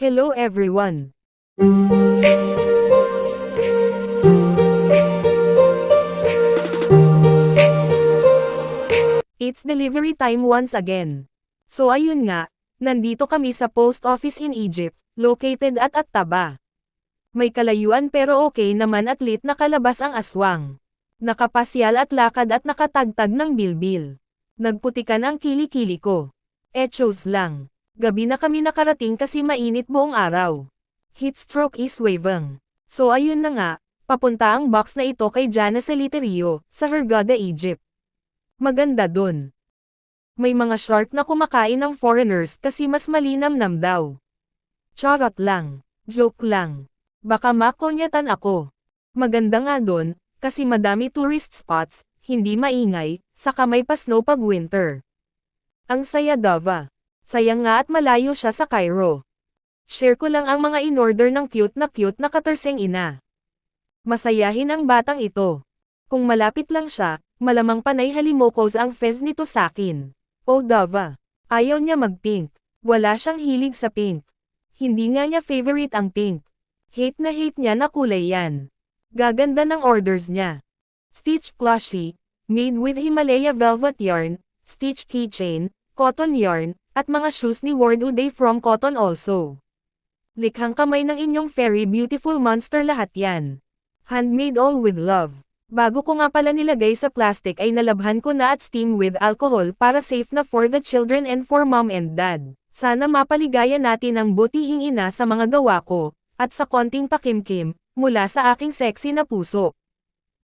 Hello everyone. It's delivery time once again. So ayun nga, nandito kami sa post office in Egypt, located at Taba. May kalayuan pero okay naman at lit nakalabas ang aswang. Nakapasyal at lakad at nakatagtag ng bilbil. Nagputikan ang kilikili ko. Echos lang. Gabi na kami nakarating kasi mainit buong araw. Heatstroke is waving. So ayun na nga, papunta ang box na ito kay Jana sa Literio, sa Hurghada, Egypt. Maganda dun. May mga shark na kumakain ng foreigners kasi mas malinamnam daw. Charot lang. Joke lang. Baka makonyatan ako. Maganda nga dun, kasi madami tourist spots, hindi maingay, saka may pa-snow pag winter. Ang saya Dava. Sayang nga at malayo siya sa Cairo. Share ko lang ang mga in-order ng cute na katarseng ina. Masayahin ang batang ito. Kung malapit lang siya, malamang panay halimokos ang fez nito sakin. Oh Dava. Ayaw niya mag-pink. Wala siyang hilig sa pink. Hindi nga niya favorite ang pink. Hate niya na kulay yan. Gaganda ng orders niya. Stitch plushie, made with Himalaya velvet yarn, stitch keychain, cotton yarn, at mga shoes ni Ward Uday from cotton also. Likhang kamay ng inyong very beautiful monster lahat yan. Handmade all with love. Bago ko nga pala nilagay sa plastic ay nalabhan ko na at steam with alcohol para safe na for the children and for mom and dad. Sana mapaligaya natin ang butihing ina sa mga gawa ko, at sa konting pakimkim, mula sa aking sexy na puso.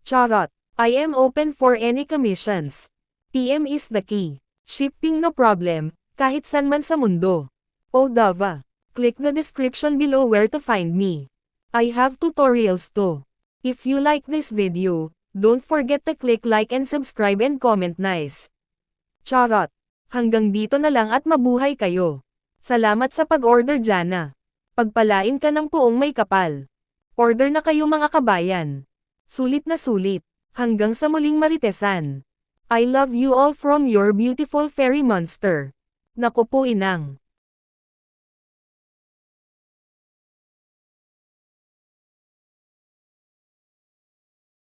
Charot. I am open for any commissions. PM is the key. Shipping no problem, kahit san man sa mundo. Oh Dava. Click the description below where to find me. I have tutorials too. If you like this video, don't forget to click like and subscribe and comment nice. Charot. Hanggang dito na lang at mabuhay kayo. Salamat sa pag-order Jana. Pagpalain ka ng puong may kapal. Order na kayo mga kabayan. Sulit na sulit. Hanggang sa muling maritesan. I love you all from your beautiful fairy monster. Naku po inang.